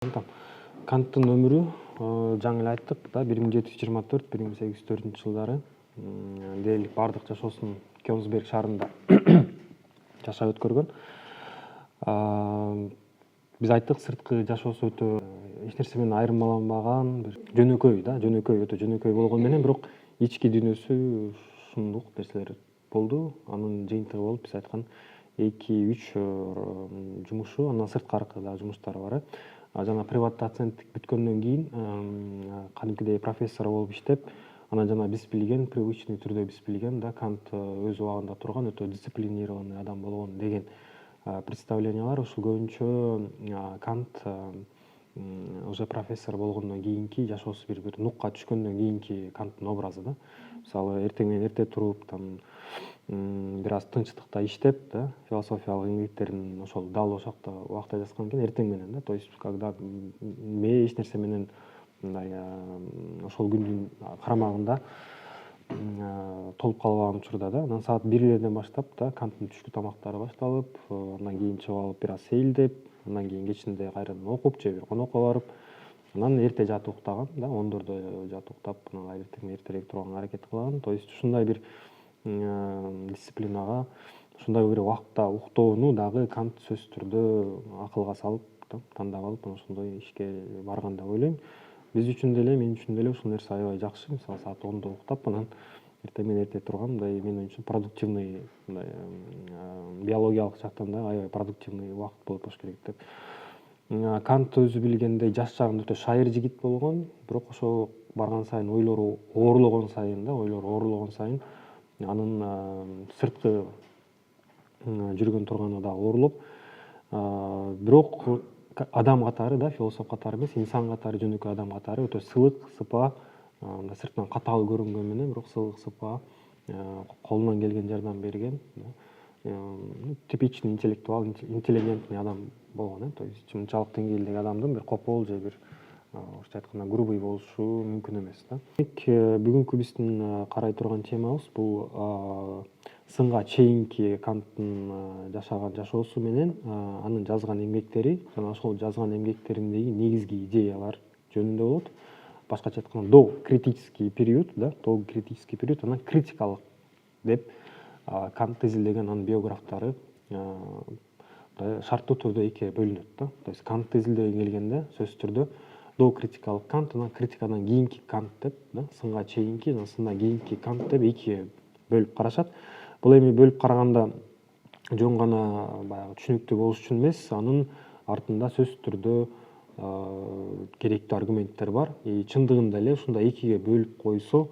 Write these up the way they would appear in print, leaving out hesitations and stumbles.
Канттын өмүрү жаңы эле айттык да 1724-1804 жылдары дээрлик баардык жашоосун Кёнигсберг шаарында жашап өткөргөн. Биз айттык сырткы жашоосу өтө эч нерсе менен айырмаланбаган, бир жөнөкөй өтө жөнөкөй болгону менен бирок ички дүйнөсү шундук нерселер болду. Анын жыйынтыгы болуп биз айткан 2-3 жумушу, андан сырткаркы дагы жумуштары бар. Жана приват доценттик бүткөндөн кийин кадимкидей профессор болуп иштеп, анан жана биз билген, привычный түрдө биз билген да Кант өз убагында турган өтө дисциплинированный адам болгон деген представление бар. Ушул көбүнчө Кант уже профессор болгондон кийинки жашоосу бир нукка түшкөндөн кийинки Канттын образы да. Мисалы эртең менен эрте туруп, бир аз тынчтыкта иштеп, да, философиялык эмгектерин ошол дал ошокто убакта жазган экен, эртең менен да. То есть когда эч нерсе менен мындай ошол күндүн карамагында толуп калбаган учурда да, анан саат 1-лерден баштап да Канттын түшкү тамактары башталып, андан кийин чыгып алып бир аз сейилдеп, андан кийин кечинде кайрадан окуп же бир конокко барып, анан эрте жатып уктаган да, 10дордо жатып уктап, анан эртең эртерээк турганга аракет кылган. То есть ушундай бир дисциплинага, ушундай бир убакта уктоону дагы Кант сөзсүз түрдө акылга салып, тандап алып, ошондой ишке барган деп ойлойм. Биз үчүн деле, мен үчүн деле ушул нерсе аябай жакшы. Мисалы саат 10до уктап, анан эртең менен эрте турган, мындай менин оюмча продуктивный, мындай биологиялык жактан да аябай продуктивный убакыт болуп болуш керек деп. Кант өзү билгендей жаш чагында өтө шайыр жигит болгон, бирок ошо барган сайын ойлору оорлогон сайын анын сырткы жүргөн турганы да оорлоп, бирок адам катары да, философ катары эмес, инсан катары, жөнөкөй адам катары өтө сылык, сыпаа, мындай сыртынан катаал көрүнгөнү менен, бирок сылык, сыпаа, колунан келген жардам берген, типичный интеллектуал, интеллигентный адам болгон, то есть ушунчалык деңгээлдеги адамдын бир копол же бир орусча айтканда грубый болушу мүмкүн эмес да. Бүгүнкү биздин карай турган темабыз бул сынга чейинки Канттын жашаган жашоосу менен анын жазган эмгектери жана ошол жазган эмгектериндеги негизги идеялар жөнүндө болот. Башкача айтканда докритический период, да, докритический период, анан критикалык деп Кант изилдеген анын биографтары шарттуу түрдө экиге бөлүнөт да. То есть Кант изилдеген келгенде сөзсүз түрдө докритикалык Кант, анан критикадан кийинки Кант деп, да, сынга чейинки жана сындан кийинки Кант деп экиге бөлүп карашат. Бул эми бөлүп караганда жөн гана баягы түшүнүктүү болуш үчүн эмес, анын артында сөзсүз түрдө керектүү аргументтер бар. Чындыгында эле ушундай экиге бөлүп койсо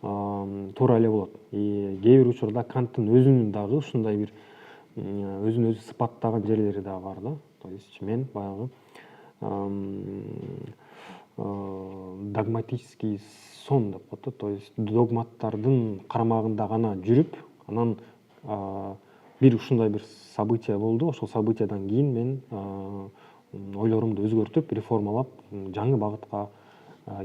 туура эле болот. Кээ бир учурда Канттын өзүнүн дагы ушундай бир өзүн өзү сыпаттаган жерлери дагы бар да. То есть мен баягы догматический сон деп коет да. То есть догматтардын карамагында гана жүрүп, анан бир ушундай бир событие болду. Ошол событиядан кийин мен ойлорумду өзгөртүп, реформалап, жаңы багытка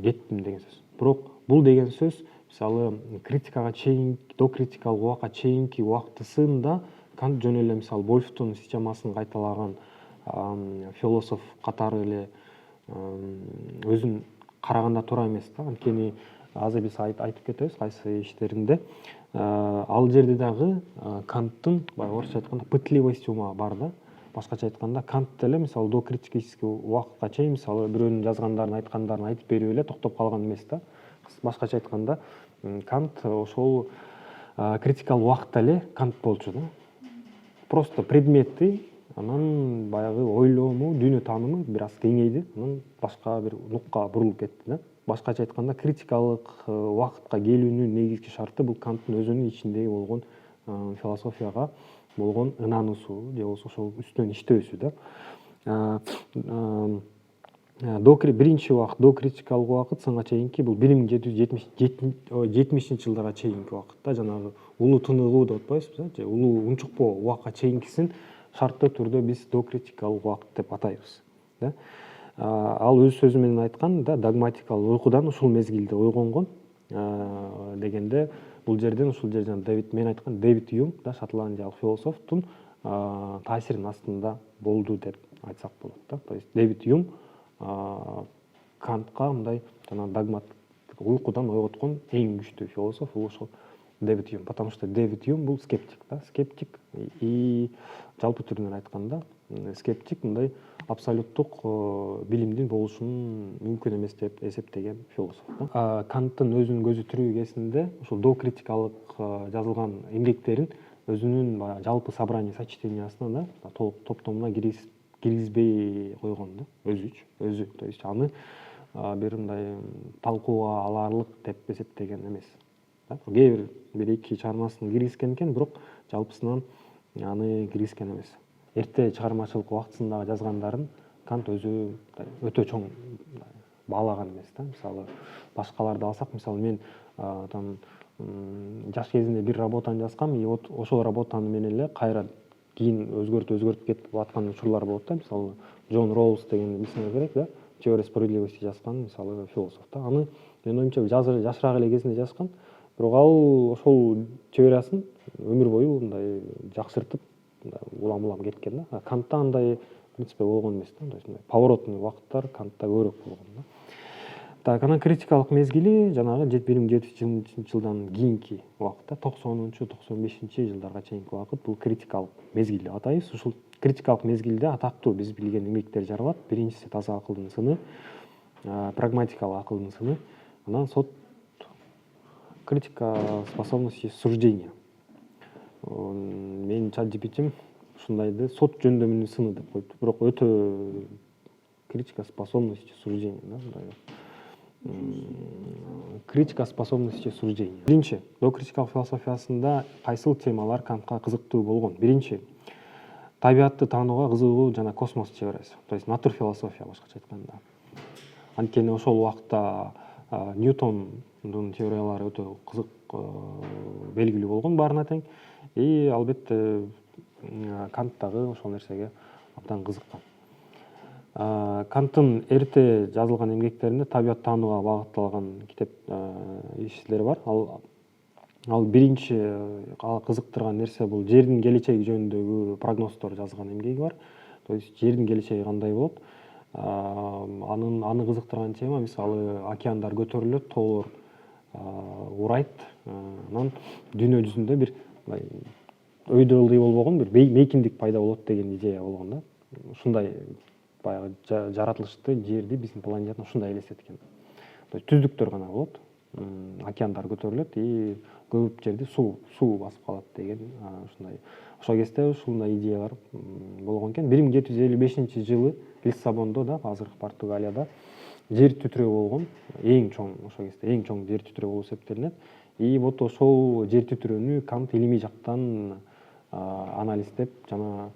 кеттим деген сөз. Бирок бул деген сөз мисалы критикага чейинки, докритикалык убакка чейинки убактысында Кант жөн эле мисалы Вольфтун системасын кайталаган философ катары эле өзүн караганда туура эмес да. Анткени азыр биз айтып кетебиз кайсы иштеринде. Ал жерде дагы Канттын баягы орусча айтканда пытливость ума бар да. Башкача айтканда Кант деле мисалы докритический убакытка чейин мисалы бирөөнүн жазгандарын, айткандарын айтып берип эле токтоп калган эмес да. Башкача айтканда Кант ошол критикалык убакытта эле Кант болчу да. Просто предметти, анан баягы ойлоому, дүйнө таанымы бир аз кеңейди, анан башка бир нукка бурулуп кетти да. Башкача айтканда критикалык убакытка келүүнүн негизги шарты бул Канттын өзүнүн ичиндеги болгон философияга болгон ынануусу же болбосо ошол үстүнөн иштөөсү да. Биринчи убакыт, докритикалык убакыт сынга чейинки бул 1770 жылдарга чейинки убакыт да, жанагы улуу тыныгуу деп атпайбызбы, же улуу унчукпоо убакка чейинкисин шарттуу түрдө биз докритикалык убакыт деп атайбыз да. Ал өз сөзү менен айткан да, догматикалык уйкудан ушул мезгилде ойгонгон дегенде, бул жерден ушул жерден мен айткан Дэвид Юм да, шотландиялык философтун таасиринин астында болду деп айтсак болот да. То есть Дэвид Юм Кантка мындай жана догмат уйкудан ойготкон эң күчтүү философ бул ошол Дэвид Юм, потому что Дэвид Юм бул скептик да, скептик и жалпы түрүнөн айтканда скептик мындай абсолюттук билимдин болушунун мүмкүн эмес деп эсептеген философ да. Канттын өзүнүн көзү тирүү кезинде ушул доокритикалык жазылган эмгектерин өзүнүн баягы жалпы собрание сочинениясына да толук топтомуна киргизбей койгон да, өзү. То есть аны бир мындай талкууга аларлык деп эсептеген эмес. Кээ бир эки чыгармасын киргизген экен, бирок жалпысынан аны киргизген эмес. Эрте чыгармачылык убактысындагы жазгандарын Кант өзү өтө чоң баалаган эмес да. Мисалы башкаларды алсак, мисалы мен там жаш кезинде бир работаны жазгам, и вот ошол работаны менен эле кайра кийин өзгөртүп кетип аткан учурлар болот да. Мисалы Джон Роулс деген билсеңер керек да, теория справедливости жазган мисалы философ да. Аны менин оюмча жашыраак эле кезинде жазган, бирок ал ошол теориясын өмүр бою мындай жакшыртып улам кеткен да. Кантта андай в принципе болгон эмес да. То есть поворотный убакыттар Кантта көбүрөөк болгон да. Так, анан критикалык мезгили жанагы 1700 жылдан кийинки убакыт да, 90-95 жылдарга чейинки убакыт бул критикалык мезгил деп атайбыз. Ушул критикалык мезгилде атактуу биз билген эмгектер жаралат. Биринчиси таза акылдын сыны, прагматикалык акылдын сыны, анан критика способности суждения. Менин ChatGPT'им ушундайды сот жөндөмүнүн сыны деп коюпту, бирок өтө критика способности суждения да. Критика способности суждения. Биринчи, доокритикалык философиясында кайсыл темалар Кантка кызыктуу болгон? Биринчи, табиатты таанууга кызыгуу жана космос теориясы. То есть натур философия башкача айтканда. Анткени ошол убакта Ньютондун теориялары өтө кызык, белгилүү болгон баарына тең. И албетте Кант дагы ошол нерсеге абдан кызыккан. Канттын эрте жазылган эмгектеринде табиат таанууга багытталган китеп иштери бар. Ал биринчи кызыктырган нерсе бул жердин келечеги жөнүндөгү прогноздор жазган эмгеги бар. То есть жердин келечеги кандай болот? Аны кызыктырган тема мисалы океандар көтөрүлөт, тоолор урайт, анан дүйнө жүзүндө бир өйдө болбогон бир мейкиндик пайда болот деген идея болгон да. Ушундай баягы жаратылышты, жерди, биздин планетаны ушундай элестеткен. То есть түздүктөр гана болот, океандар көтөрүлөт и көп жерди суу басып калат деген ушундай. Ошол кезде ушундай идеялар болгон экен. 1755 жылы Лиссабондо да, азыркы Португалияда жер титирөө болгон, эң чоң ошол кезде эң чоң жер титирөө болуп эсептелинет. И вот ошол жер титирөөнү Кант илимий жактан анализдеп жана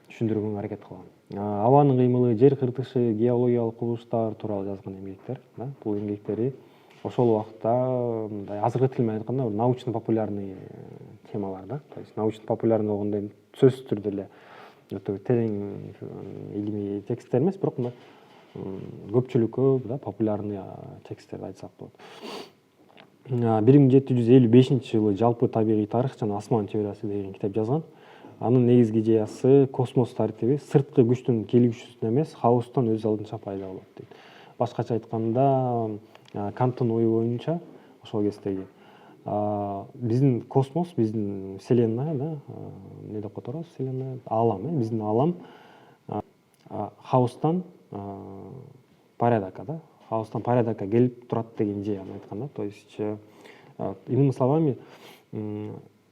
түшүндүргөнгө аракет кылган. Абанын кыймылы, жер кыртышы, геологиялык кубулуштар тууралуу жазган эмгектер да. Бул эмгектери ошол убакта мындай азыркы тил менен айтканда научно-популярный темалар да. То есть научно-популярный болгондо сөзсүз түрдө эле өтө терең илимий тексттер эмес, бирок мындай көпчүлүккө да популярный тексттерди айтсак болот. 1755 жылы жалпы табигый тарых жана асман теориясы деген китеп жазган. Анын негизги идеясы космос тартиби сырткы күчтүн келгүчүсүнөн эмес, хаостон өз алдынча пайда болот дейт. Башкача айтканда, Канттын ою боюнча ошол кездеги биздин космос, биздин вселенная да, эмне деп которобуз, вселенная, алам, биздин алам хаостан порядокко да, хаостан порядокко келип турат деген идеяны айткан да. То есть иными словами,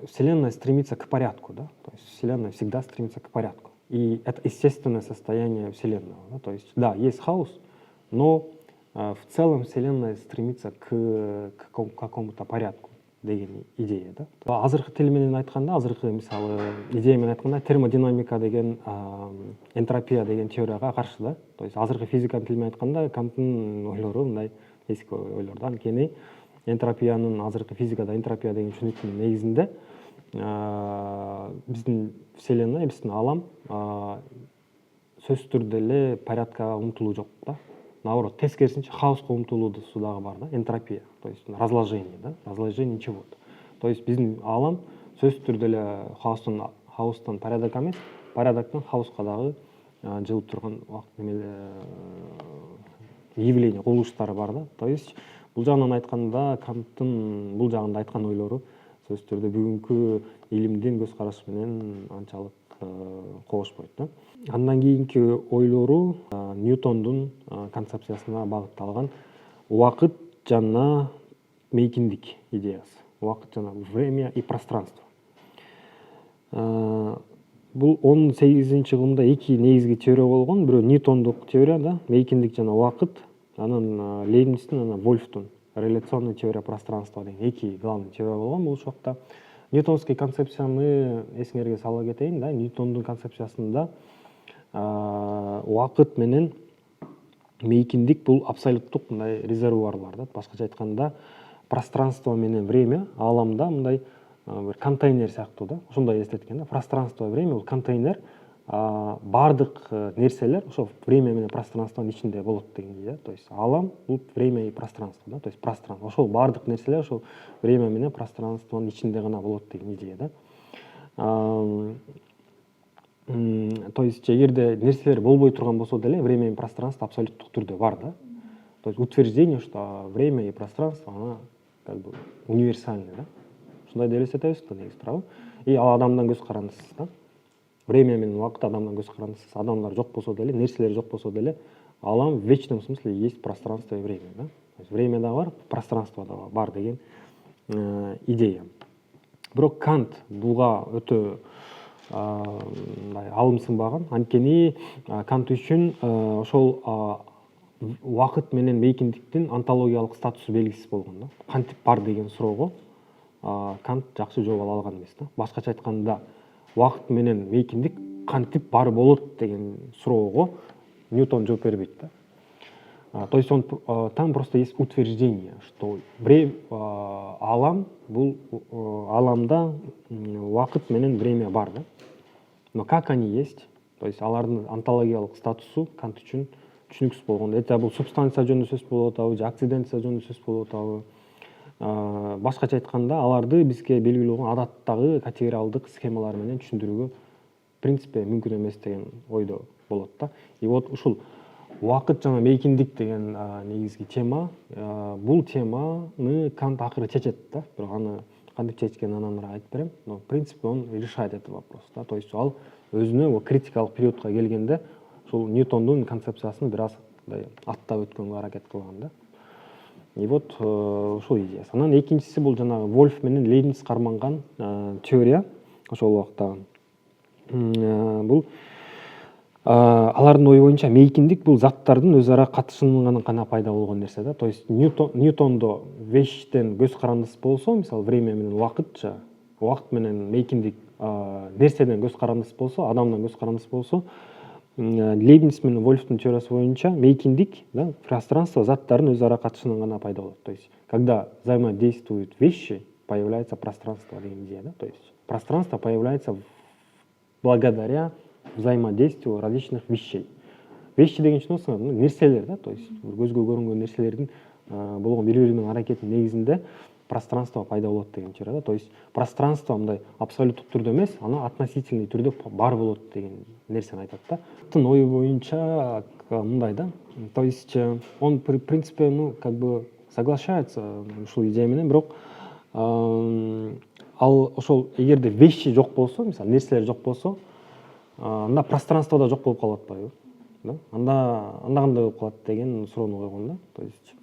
Вселенная стремится к порядку, да, то есть Вселенная всегда стремится к порядку. И это естественное состояние Вселенного. Да? То есть, да, есть хаос, но в целом Вселенная стремится к какому-то порядку деген идея. Да? Азыркы тил менен айтканда, азыркы мисалы идея менен айтканда термодинамика деген энтропия деген теорияга каршы да. То есть азыркы физика тил менен айтканда Канттын ойлору мындай эски ойлордон. Анткени энтропиянын азыркы физикада энтропия деген түшүнүктүн негизинде биздин вселенная, биздин алам сөзсүз түрдө эле порядкка умтулуу жок да. Наоборот, тескерисинче хаоска умтулуусу дагы бар да, энтропия, то есть разложение, да, разложение чего-то. То есть биздин алам сөзсүз түрдө эле хаостон порядокко эмес, порядоктон хаоска дагы жылып турган явление кубулуштары бар да. То есть бул жагынан айтканда Канттын бул жагында айткан ойлору сөзсүз түрдө бүгүнкү илимдин көз карашы менен анчалык кобошпойт да. Андан кийинки ойлору Ньютондун концепциясына багытталган убакыт жана мейкиндик идеясы. Убакыт жана время и пространство. Бул 18-кылымда эки негизги теория болгон. Бирөө Ньютондук теория да, мейкиндик жана убакыт. Анан Лейбництин, анан Вольфтун реляционный теория пространства деген эки главный теория болгон бул учурда. Ньютонский концепцияны эсиңерге сала кетейин да. Ньютондун концепциясында убакыт менен мейкиндик бул абсолюттук мындай резервуарлар да. Башкача айтканда пространство менен время ааламда мындай бир контейнер сыяктуу да. Ошондой эстеткен да. Пространство, время бул контейнер, бардык нерселер ошо время менен пространствонун ичинде болот деген да. То есть аалам бул время и пространство да. То есть пространство. Ошол бардык нерселер ошол время менен пространствонун ичинде гана болот деген идея да. То есть эгерде нерселер болбой турган болсо деле время и пространство абсолюттук түрдө бар да. То есть утверждение, что время и пространство ана как бы универсальный да. Ушундай деп эсептейбиз да негизи, туурабы? И ал адамдын көз карандысыз да. Время менен убакыт адамдын көз карандысыз. Адамдар жок болсо деле, нерселер жок болсо деле, алам в вечном смысле есть пространство и время да. То есть время да бар, пространство да бар деген идея. Бирок Кант буга өтө алымсынбаган. Анткени Кант үчүн ошол убакыт менен мейкиндиктин онтологиялык статусу белгисиз болгон да. Кантип бар деген суроого Кант жакшы жооп ала алган эмес да. Башкача айтканда, убакыт менен мейкиндик кантип бар болот деген суроого Ньютон жооп бербейт да. То есть там просто есть утверждение, что алам бул аламда убакыт менен время бар да. Но как они есть? То есть алардын онтологиялык статусу Кант үчүн түшүнүксүз болгон. Это бул субстанция жөнүндө сөз болуп атабы, же акциденция жөнүндө сөз болуп атабы. Башкача айтканда, аларды бизге белгилүү болгон адаттагы категориалдык схемалар менен түшүндүрүүгө в принципе мүмкүн эмес деген ойдо болот да. И вот ушул убакыт жана мейкиндик деген негизги тема, бул теманы Кант акыры чечет да. Бирок аны кантип чечкенин анан ары айтып берем. Но в принципе он решает этот вопрос да. То есть ал өзүнө критикалык периодко келгенде ушул Ньютондун концепциясын бир аз аттап өткөнгө аракет кылган да. И вот ушул идеясы. Анан экинчиси бул жанагы Вольф менен Лейбниц карманган теория. Ошол убакта бул алардын ою боюнча мейкиндик бул заттардын өз ара катышымынан гана пайда болгон нерсе да. То есть Ньютондо вещтен көз карандысы болсо, мисалы время менен убакытча, убакыт менен мейкиндик нерседен көз карандысы болсо, адамдан көз карандысы болсо, Лейбниц менен Вольфтун теориясы боюнча мейкиндик да, пространство заттардын өз ара катышынан гана пайда болот. То есть когда взаимодействуют вещи, появляется пространство деген идея да. То есть пространство появляется благодаря взаимодействию различных вещей. Вещи деген что нерселер да, то есть көзгө көрүнгөн нерселердин болгон бири-бири менен аракетинин негизинде пространство пайда болот деген теория да. То есть пространство мындай абсолюттук түрдө эмес, аны относительный түрдө бар болот деген нерсени айтат да. Тын ою боюнча мындай да. То есть он в принципе, ну, как бы соглашается ушул идея менен, бирок ал ошол эгерде вещи жок болсо, мисалы нерселер жок болсо, анда пространство да жок болуп калып атпайбы? Да? Анда кандай болуп калат деген суроону койгон да. То есть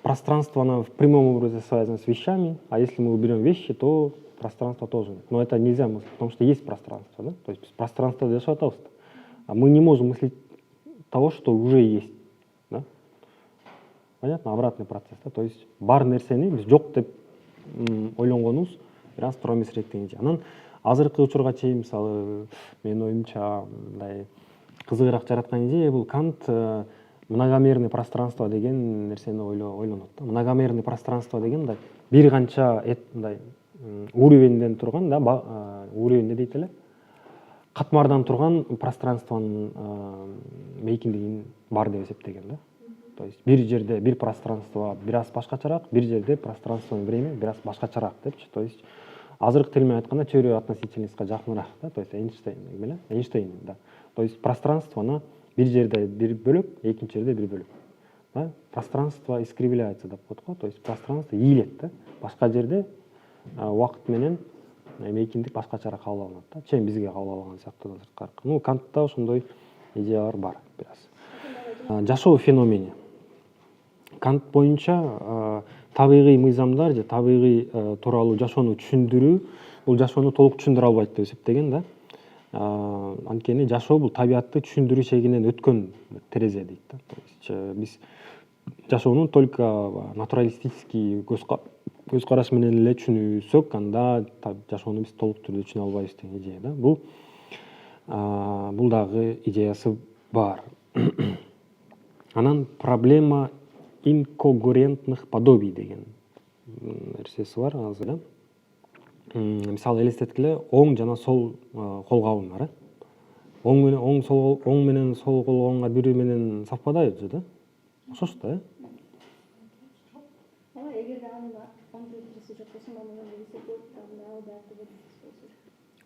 пространство оно в прямом образе связано с вещами, а если мы уберем вещи, то пространство тоже. Но это нельзя мыслить, потому что есть пространство, да? То есть пространство для шатовства. А мы не можем мыслить того, что уже есть. Да? Понятно? Обратный процесс. Да? То есть бар нерсени биз жок деп ойлонгонубуз бир аз туура эмесирээк деген же. Анан азыркы учурга чейин мисалы менин оюмча мындай кызыгыраак жараткан идея бул Кант многомерный пространство деген нерсени ойлонот да. Многомерный пространство деген мындай бир канча мындай уровеньден турган да, уровень не дейт эле, катмардан турган пространствонун мейкиндигин бар деп эсептеген да. То есть бир жерде бир пространство бир аз башкачараак, бир жерде пространство и время бир аз башкачараак депчи. То есть азыркы тил менен айтканда теория относительностька жакыныраак да. То есть Эйнштейн да. То есть пространство ана бир жерде бир бөлөк, экинчи жерде бир бөлөк. да, пространство искривляется деп коет го, то есть пространство ийилет да, башка жерде убакыт менен мейкиндик башкачараак кабыл алынат да, чейин бизге кабыл алган сыяктуу сырткары. Ну Кантта ошондой идеялар бар бир аз. Жашоо феномени. Кант боюнча табигый мыйзамдар же табигый тууралуу жашоону түшүндүрүү бул жашоону толук түшүндүрө албайт деп эсептеген да. Анткени жашоо бул табиатты түшүндүрүү чегинен өткөн терезе дейт да. То есть биз жашоону только натуралистический көз караш менен эле түшүнсөк, анда жашоону биз толук түрдө түшүнө албайбыз деген идея да. Бул дагы идеясы бар. Анан проблема инкогурентных подобий деген нерсеси бар азыр да. Мисалы элестеткиле, оң жана сол колгабың бар. Оң менен сол колгабыңар бири менен совпадайбы же да? Окшош да, Эгерде анын оң тириси жок болсо, мамамда десе көп ал бааты болсо.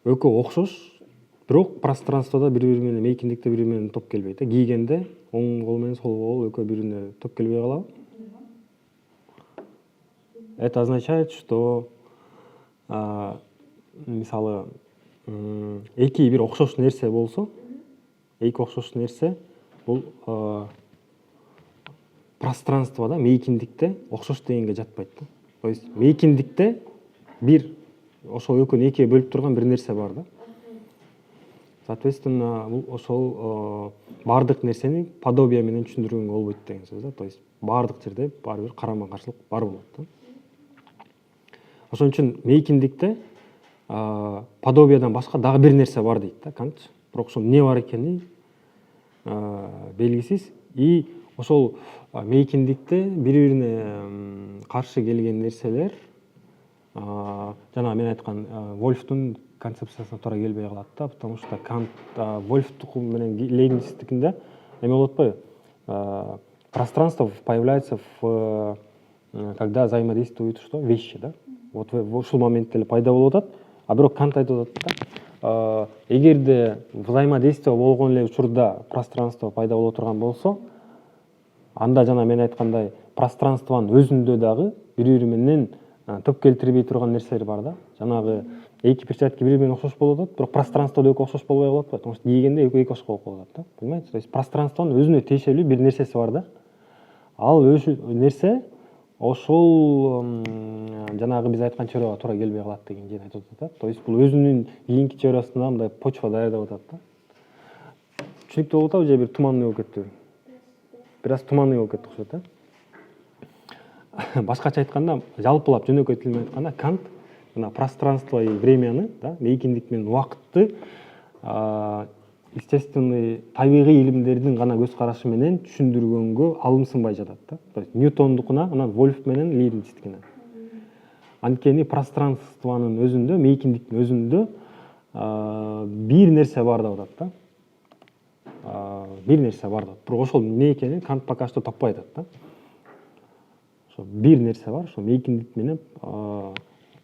Экөө окшош, бирок пространствода бири менен мейкиндикте бири менен топ келбейт. Кийгенде оң кол менен сол кол экөө бирине топ келбей калабы? Это означает, что мисалы эки бир окшош нерсе болсо, эки окшош нерсе бул пространствода, мейкиндикте окшош дегенге жатпайт да. То есть мейкиндикте бир ошол экөөнү экиге бөлүп турган бир нерсе бар да. Соответственно, бул ошол баардык нерсени подобие менен түшүндүргөнгө болбойт деген сөз да. То есть баардык жерде баары бир карама каршылык бар болот да. Ошон үчүн мейкиндикте подобиядан башка дагы бир нерсе бар дейт да Кант. Бирок ошол эмне бар экени белгисиз. И ошол мейкиндикте бири-бирине каршы келген нерселер жана мен айткан Вольфтун концепциясына туура келбей калат да, потому что Кант Вольфтуку менен Лейбництикинде эме болот атпайбы? Пространство появляется когда взаимодействуют что? Вещи, да? Вот в ушул моментте эле пайда болуп атат. А бирок Кант айтып атат да, эгерде взаимодействие болгон эле учурда пространство пайда боло турган болсо, анда жана мен айткандай пространствонун өзүндө дагы бири-бири менен топ келтирбей турган нерселер бар да. Жанагы эки перчатки бири менен окшош болуп атат, бирок пространстводо экөө окшош болбой калат, потому что кийгенде экөө эки окшош болуп калат да. Понимаете? То есть пространствонун өзүнө тиешелүү бир нерсеси бар да. Ал нерсе ошол жанагы биз айткан теорияга туура келбей калат деген идеяны айтып атат. То есть бул өзүнүн кийинки теориясында мындай почва даярдап атат да. Түшүнүктүү болуп атабы же бир туманный болуп кеттиби? Бир аз туманный болуп кетти окшойт да. Башкача айтканда, жалпылап жөнөкөй тил менен айтканда, Кант мына пространство и времяны, да, мейкиндик менен убакытты естественный табигый илимдердин гана көз карашы менен түшүндүргөнгө алымсынбай жатат да. То есть Ньютондукуна, анан Вольф менен Лейбництикине. Анткени пространствонун өзүндө, мейкиндиктин өзүндө бир нерсе бар деп атат да. Бир нерсе бар деп. Бирок ошол эмне экенин Кант пока что таппай атат да. Ошо бир нерсе бар, ошо мейкиндик менен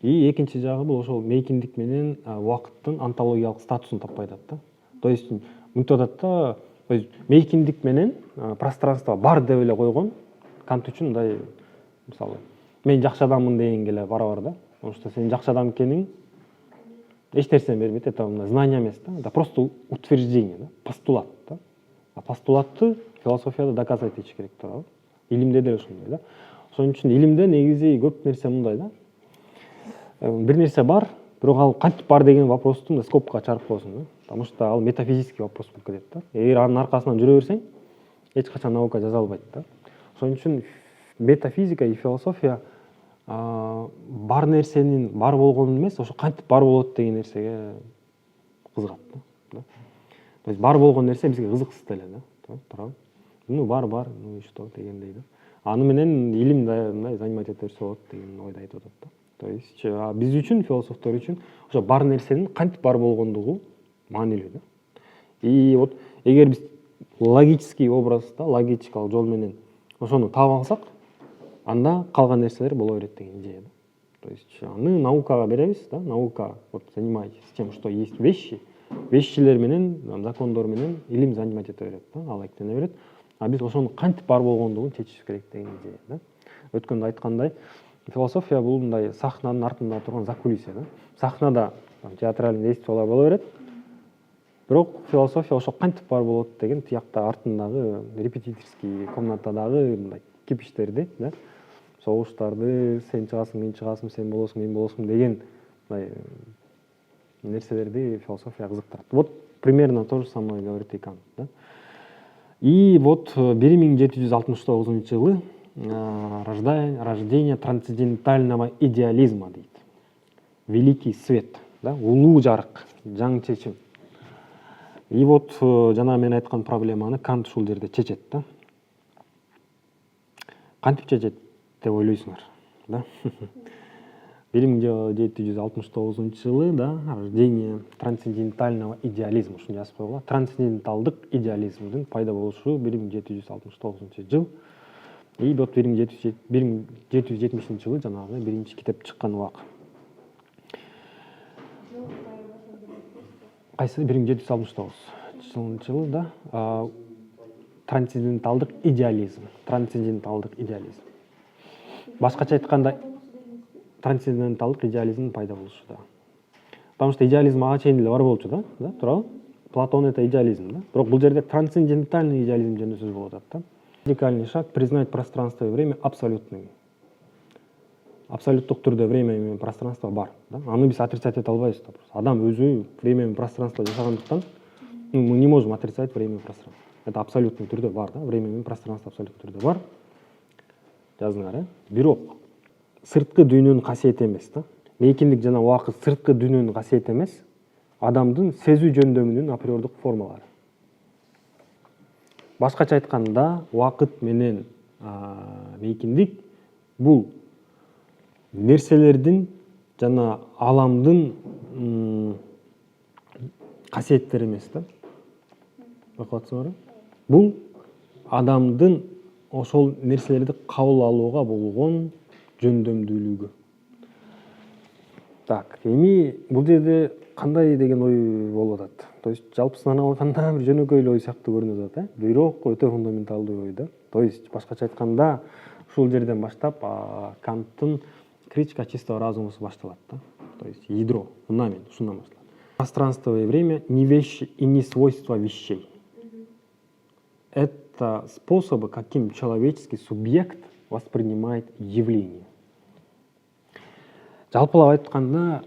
и экинчи жагы бул ошол мейкиндик менен убакыттын онтологиялык статусун таппай атат да. То есть мынтип атат да, то есть мейкиндик менен пространство бар деп эле койгон Кант үчүн мындай, мисалы, мен жакшы адаммын дегенге эле барабар да. Потому что сен жакшы адам экениң эч нерсени бербейт, это мына знание эмес да, это просто утверждение да, постулат да. А постулатты философияда доказать этиш керек турабы. Илимде деле ошондой да. Ошон үчүн илимде негизи көп нерсе мындай да. Бир нерсе бар, бирок ал кантип бар деген вопросту скобкага чыгарып коесуң да. Потому что ал метафизический вопрос болуп кетет да. Эгер анын аркасынан жүрө берсең, эч качан наука жаза албайт да. Ошон үчүн метафизика и философия бар нерсенин бар болгонун эмес, ошо кантип бар болот деген нерсеге кызыгат да. То есть бар болгон нерсе бизге кызыксыз деле да. Туурабы? Ну бар, ну и что дегендей да. Аны менен илим мындай занимать эте берсе болот деген ойду айтып атат да. То есть биз үчүн, философтор үчүн ошо бар нерсенин кантип бар болгондугу маанилүү да. И вот эгер биз логический образда, логическалык жол менен ошону таап алсак, анда калган нерселер боло берет деген идея да. То есть аны наукага беребиз да. Наука, вот занимайтесь тем, что есть вещи. Вещилер менен, закондор менен илим занимать эте берет да. Ал эктене берет. а биз ошону кантип бар болгондугун чечиш керек деген идея да. Өткөндө айткандай, философия бул мындай сахнанын артында турган закулисье да. Сахнада театральный действиялар боло берет, бирок философия ошо кантип бар болот деген тиякта артындагы репетиторский комнатадагы мындай кипиштерди да, согуштарды, сен чыгасың, сен болосуң, мен болосуң деген мындай нерселерди философия кызыктырат. Вот примерно то же самое говорит и Кант, да. И вот 1769 жылы рождение трансцендентального идеализма дейт. Великий свет, да, улуу жарык, жаңы чечим. И вот жана мен айткан проблеманы Кант ушул жерде чечет да. Кантип чечет деп ойлойсуңар, да? 1769 жылы, да, рождение трансцендентального идеализма, ушуну жазып койгула. Трансценденталдык идеализмдин пайда болушу 1769 жыл. И вот 1770 жылы жанагы биринчи китеп чыккан убак. Кайсы 1769 жылы, да, трансценденталдык идеализм. Башкача айтканда трансценденталдык идеализмдин пайда болушу да. Потому что идеализм ага чейин эле бар болчу да, туурабы? Платон это идеализм, да. Бирок бул жерде трансцендентальный идеализм жөнүндө сөз болуп атат да. Радикальный шаг признать пространство и время абсолютными. Абсолюттук түрдө время менен пространство бар, да. Аны биз отрицать эте албайбыз да. Адам өзү время менен пространство жашагандыктан мы не можем отрицать время и пространство. Это абсолютный түрдө бар, да. Время менен пространство абсолютный түрдө бар. Жазыңар, бирок сырткы дүйнөнүн касиети эмес да. Мейкиндик жана убакыт сырткы дүйнөнүн касиети эмес, адамдын сезүү жөндөмүнүн априордук формалары. Башкача айтканда, убакыт менен мейкиндик бул нерселердин жана аламдын касиеттери эмес да. Байкап атсыңарбы? Бул адамдын ошол нерселерди кабыл алууга болгон жөндөмдүүлүгү. Так, эми бул жерде кандай деген ой болуп атат? То есть жалпысынан алганда бир жөнөкөй эле ой сыяктуу көрүнүп атат, бирок өтө фундаменталдуу ой да. То есть башкача айтканда, ушул жерден баштап Канттын критика чистого разумусу башталат да. То есть ядро, фундамент ушундан башталат. Пространство и время не вещи и не свойства вещей. Это способы, каким человеческий субъект воспринимает явление. Жалпылап айтканда,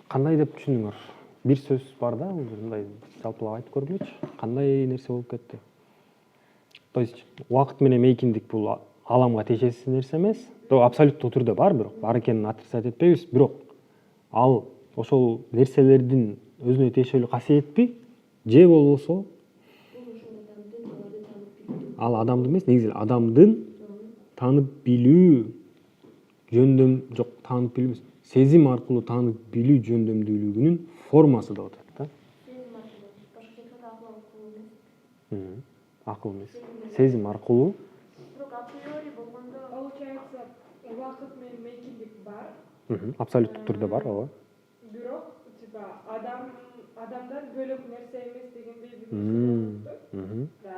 кандай деп түшүнүңөр? Бир сөз бар да, мындай жалпылап айтып көргүлөчү. Кандай нерсе болуп кетти? То есть убакыт менен мейкиндик бул аламга тиешеси нерсе эмес. Абсолюттуу түрдө бар, бирок бар экенин отрицать этпейбиз, бирок ал ошол нерселердин өзүнө тиешелүү касиетпи? Же болбосо ал адамдын эмес, негизи адамдын таанып билүү жөндөм жок, таанып билүү эмес, сезим аркылуу таанып билүү жөндөмдүүлүгүнүн формасы деп атат да. Акыл эмес. Сезим аркылуу. Бирок априори болгондо получается убакыт менен мейкиндик бар. Абсолюттук түрдө бар, ооба. Бирок типа адамдан бөлөк нерсе эмес дегендей бир.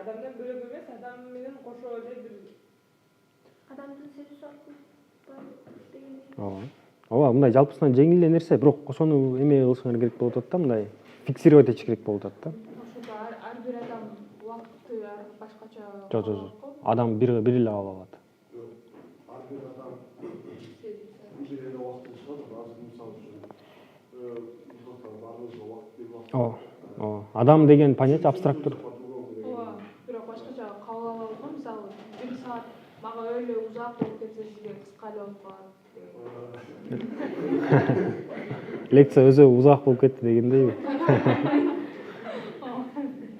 Адамдан бөлөк эмес, адам менен кошо эле бир адамдын сезүүсү аркылуу дегендей. Ооба. Ооба, мындай жалпысынан жеңил эле нерсе, бирок ошону эме кылышыңар керек болуп атат да, мындай фиксировать этиш керек болуп атат да. Ошондо ар бир адам убакытты башкача. Жок. Адам бир эле кабыл алат. Ар бир адам бир эле убакытты чыгат, азыр мисалы үчүн баарыбызга убакыт берип. Ооба. Адам деген понятие абстрактур. Ооба, бирок башкача кабыл алабыз го, мисалы 1 саат мага өлө узак болуп кетсе, сизге кыска эле болуп калат. Лекция өзү узак болуп кетти дегендейби?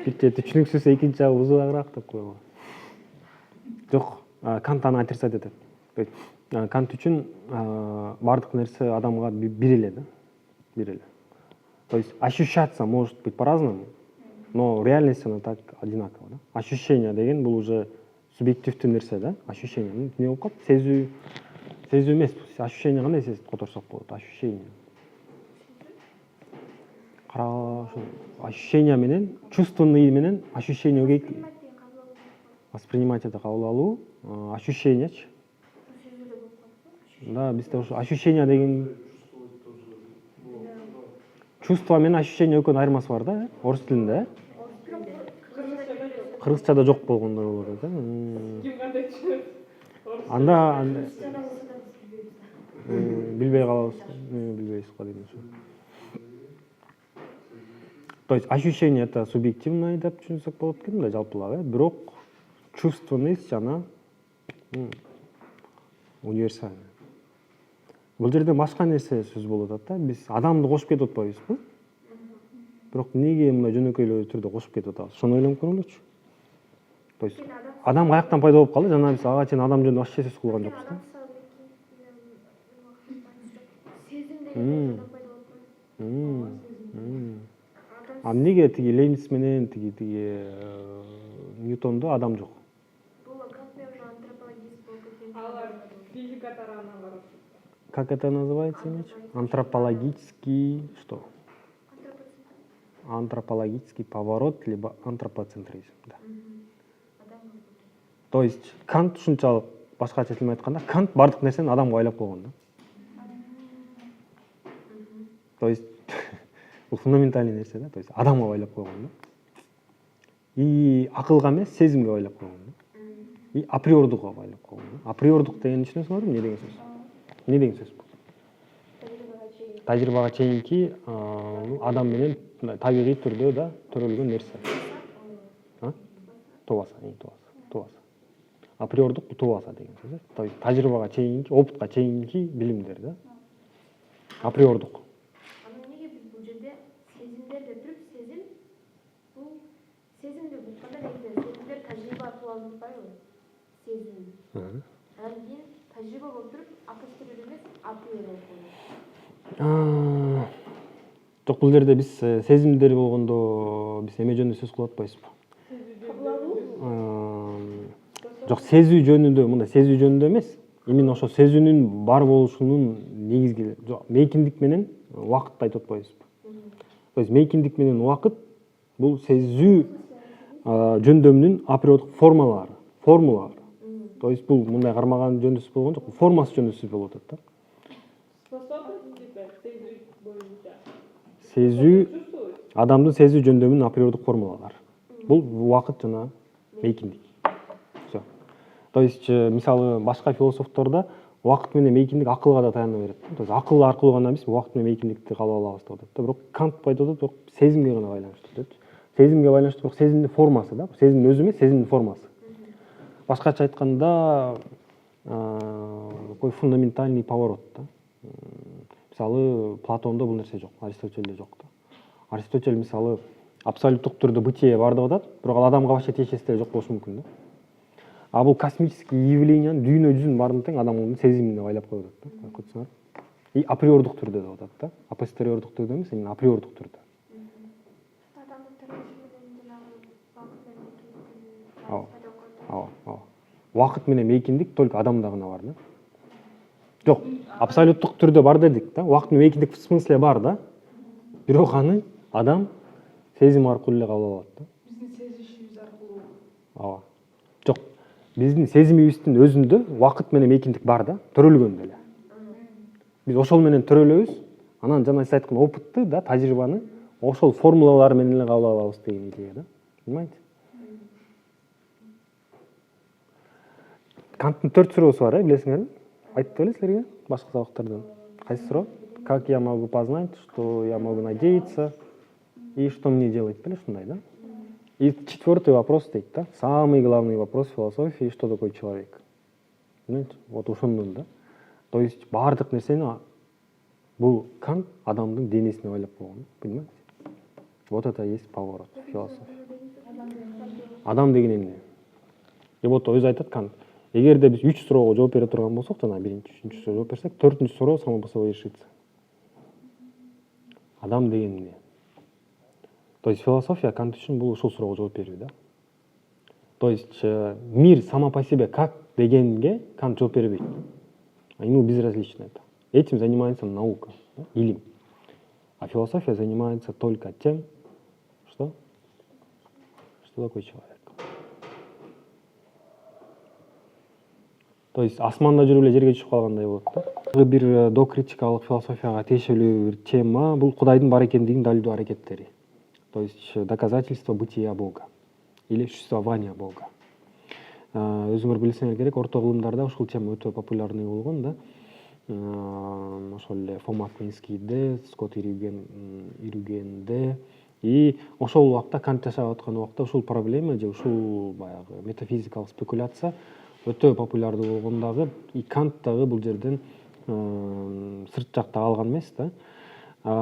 Бир чети түшүнүксүз, экинчи жагы узагыраак деп койгон. Жок, Кант аны отрицать этет. Кант үчүн бардык нерсе адамга бир эле да. Бир эле. То есть ощущаться может быть по-разному, но реальность она так одинаково, да. Ощущение деген бул уже субъективдүү нерсе да. Ощущение не болуп калат? Сезүү эмес, ощущение кандай которсок болот? Ощущение. Ощущение менен, чувственный менен ощущение Воспринимать это кабыл алуу, ощущениячы. Да, бизде ошо ощущение деген Чувствовать тоже. чувство менен ощущение экөөнүн айырмасы бар да, орус тилинде. Кыргызчада Кыргызчада жок болгондой болот да. ким кандай түшүнөт? Анда билбей калабыз, билбейбиз го дейм ошо. То есть ощущение это субъективное деп түшүнсөк болот экен, мындай жалпылап, бирок чувственность жана универсальный. Бул жерде башка нерсе сөз болуп атат да. Биз адамды кошуп кетип атпайбызбы? Бирок эмнеге мындай жөнөкөй түрдө кошуп кетип атабыз? Ошону ойлонуп көрөлүчү. То есть адам каяктан пайда болуп калды? Жана биз ага чейин адам жөнүндө вообще сөз кылган жокпуз да. А эмнеге тиги Лейбниц менен тиги Ньютондо адам жок? Алар физика тарабынан карап. Как это называется иначе? Антропологический что? Антропологический поворот, либо антропоцентризм. Да. То есть Кант ушунчалык башкача тил менен айтканда, Кант бардык нерсени адамга байлап койгон да. То есть бул фундаментальный нерсе да, то есть адамга байлап койгон да. И акылга эмес, сезимге байлап койгон да. И априордукка байлап койгон да. Априордук дегенди түшүнөсүңөрбү? Эмне деген сөз? Эмне деген сөз бул? Тажрыйбага чейинки адам менен табигый түрдө да төрөлгөн нерсе. Тубаса. Априордук тубаса деген сөз. То есть тажрыйбага чейинки, опытка чейинки билимдер да. Априордук. Анан эмнеге биз бул жерде сезимдерде туруп, сезимди букканда негизи сезимдер тажрыйба аркылуу алынбайбы? Сезим. Анан кийин тажрыйба болуп туруп, апостериори эмес, априори болот. Жок, бул жерде биз сезимдер болгондо биз эме жөнүндө сөз кылып атпайбызбы? Жок, сезүү жөнүндө, мындай сезүү жөнүндө эмес, именно ошо сезүүнүн бар болушунун негизги мейкиндик менен убакытты айтып атпайбызбы? То есть мейкиндик менен убакыт бул сезүү жөндөмүнүн априордук формулалары. То есть бул мындай кармаган жөнүндө сөз болгон жок, формасы жөнүндө сөз болуп атат да. Сезүү адамдын сезүү жөндөмүнүн априордук формулалары. Бул убакыт жана мейкиндик. Всё. То есть мисалы башка философтордо убакыт менен мейкиндик акылга да таяна берет. То есть акыл аркылуу гана эмес, убакыт менен мейкиндикти кабыл алабыз деп атат да. Бирок Кант айтып атат, бирок сезимге гана байланыштуу деп. Сезимге байланыштуу, бирок сезимдин формасы да. Сезимдин өзү эмес, сезимдин формасы. Башкача айтканда, такой фундаментальный поворот да. Мисалы Платондо бул нерсе жок, Аристотельде жок да. Аристотель мисалы абсолюттук түрдө бытие бар деп атат, бирок ал адамга вообще тиешеси жок болушу мүмкүн да. А бул космический явленияны дүйнө жүзүнүн баарын тең адамдын сезимине байлап коюп атат да. Байкотсуңар. И априордук түрдө деп атат да. Апостериордук түрдө эмес, эмне априордук түрдө. Убакыт менен мейкиндик только адамда гана бар да. Жок, абсолюттук түрдө бар дедик да. Убакыт менен мейкиндик в смысле бар да. Бирок аны адам сезим аркылуу эле кабыл алат да. Биздин сезишибиз аркылуу. Ооба. Жок, биздин сезимибиздин өзүндө убакыт менен мейкиндик бар да, төрөлгөн деле. Биз ошол менен төрөлөбүз, анан жана сиз айткан опытты да, тажрыйбаны ошол формулалар менен эле кабыл алабыз деген идея да. Понимаете? Канттын 4 суроосу бар, билесиңерби? Айтып эле силерге башка сабактардан. Кайсы суроо? Как я могу познать, что я могу надеяться и что мне делать, беле ушундай да? И 4-й вопрос дейт да. Самый главный вопрос философии, что такое человек? Понимаете? Вот ушундун да. То есть бардык нерсени бул Кант адамдын денесине байлап койгон, понимаете? Вот это и есть поворот философии. Адам деген эмне? И вот өзү айтат Кант. Эгерде биз 3 суроого жооп бере турган болсок, жана 1-чи, 3-чү суроого жооп берсек, 4-чү суроо само по собой решится. Адам деген эмне? То есть философия Кант үчүн бул ушул суроого жооп берүү да. То есть мир сама по себе как дегенге Кант жооп бербейт. Ему безразлично это. Этим занимается наука, да? Илим. А философия занимается только тем, что такое человек. То есть асманда жүрүп эле жерге түшүп калгандай болот да. Дагы бир докритикалык философияга тиешелүү бир тема бул Кудайдын бар экендигин далилдөө аракеттери. То есть доказательство бытия Бога или существования Бога. Өзүңөр билсеңер керек, орто кылымдарда ушул тема өтө популярный болгон да. Ошол эле Фома Аквинскийде, Скотт Ирюгенде и ошол убакта Кант жашап аткан убакта ушул проблема же ушул баягы метафизикалык спекуляция өтө популярдуу болгон дагы, и Кант дагы бул жерден сырт жакта калган эмес да.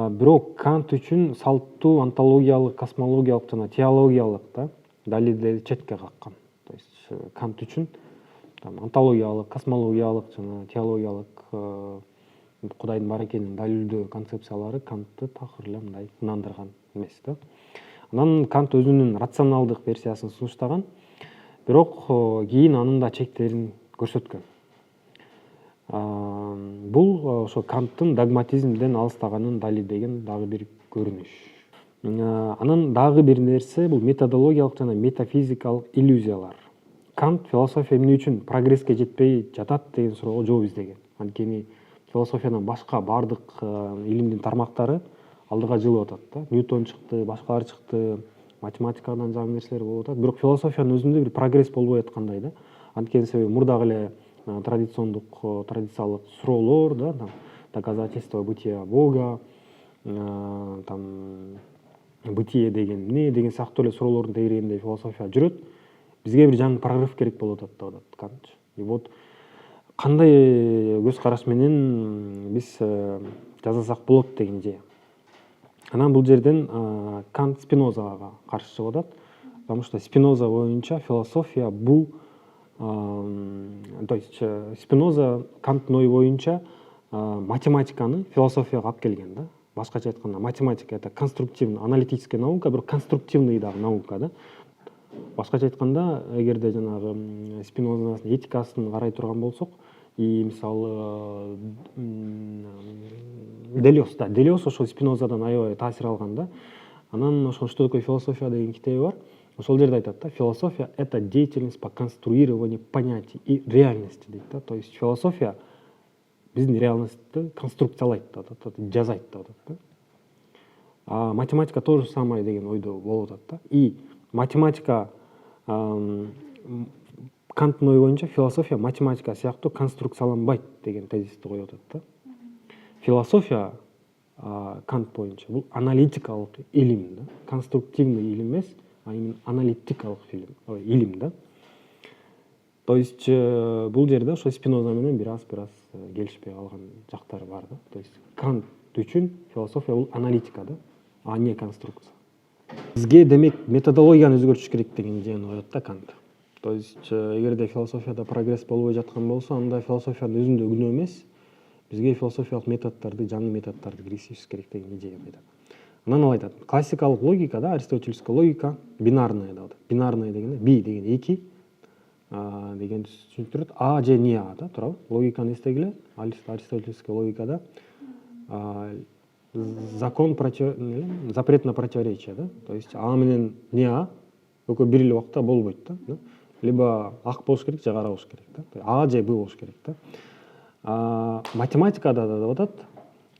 Бирок Кант үчүн салттуу онтологиялык, космологиялык жана теологиялык да далилдерди четке каккан. То есть Кант үчүн онтологиялык, космологиялык жана теологиялык Кудайдын бар экенин далилдөө концепциялары Кантты такыр эле мындай ынандырган эмес да. Анан Кант өзүнүн рационалдык версиясын сунуштаган, бирок кийин анын да чектерин көрсөткөн. Бул ошо Канттын догматизмден алыстаганын далилдеген дагы бир көрүнүш. Анан дагы бир нерсе бул методологиялык жана метафизикалык иллюзиялар. Кант философия эмне үчүн прогресске жетпей жатат деген суроого жооп издеген. Анткени философиядан башка бардык илимдин тармактары алдыга жылып атат да. Ньютон чыкты, башкалар чыкты, математикадан жаңы нерселер болуп атат. Бирок философиянын өзүндө бир прогресс болбой аткандай да. Анткени себеби мурдагы эле традициялык суроолор да, доказательство бытия Бога, бытие деген эмне деген сыяктуу эле суроолордун тегерегинде философия жүрөт. Бизге бир жаңы прорыв керек болуп атат деп атат Кант. И вот кандай көз караш менен биз жасасак болот деген идея. Анан бул жерден Кант Спинозага каршы чыгып атат. Потому что Спиноза боюнча философия бул, то есть Спиноза Канттын ою боюнча математиканы философияга алып келген да. Башкача айтканда математика это конструктивный, аналитическая наука, бирок конструктивный дагы наука да. Башкача айтканда, эгерде жанагы Спинозанын этикасын карай турган болсок, и мисалы Делес ошол Спинозадан аябай таасир алган да. Анан ошол «Что такое философия» деген китеби бар. Ошол жерде айтат да, философия — это деятельность по конструированию понятий и реальности дейт да. То есть философия биздин реальностьти конструкциялайт деп атат, жасайт деп атат да. А математика то же самое деген ойдо болуп атат да. И математика Канттын ою боюнча философия математика сыяктуу конструкцияланбайт деген тезисти коюп атат да. Философия Кант боюнча бул аналитикалык илим да. Конструктивный илим эмес, а именно аналитикалык илим да. То есть бул жерде ошо Спиноза менен бир аз келишпей калган жактары бар да. То есть Кант үчүн философия бул аналитика да, а не конструкция. Бизге демек методологияны өзгөртүш керек деген идеяны коет да Кант. То есть эгерде философияда прогресс болбой жаткан болсо, анда философиянын өзүндө күнөө эмес, бизге философиялык методдорду, жаңы методдорду киргизиш керек деген идея пайда. Анан ал айтат, классикалык логика да, аристотельская логика бинарная да. Бинарная дегенде би деген эки деген түшүндүрөт. А же не а да, туурабы? Логиканы эстегиле, аристотельская логикада запрет на противоречие да. То есть а менен не а экөө бир эле убакта болбойт да. Либо ак болуш керек же кара болуш керек да. А же б болуш керек да. Математикада да деп атат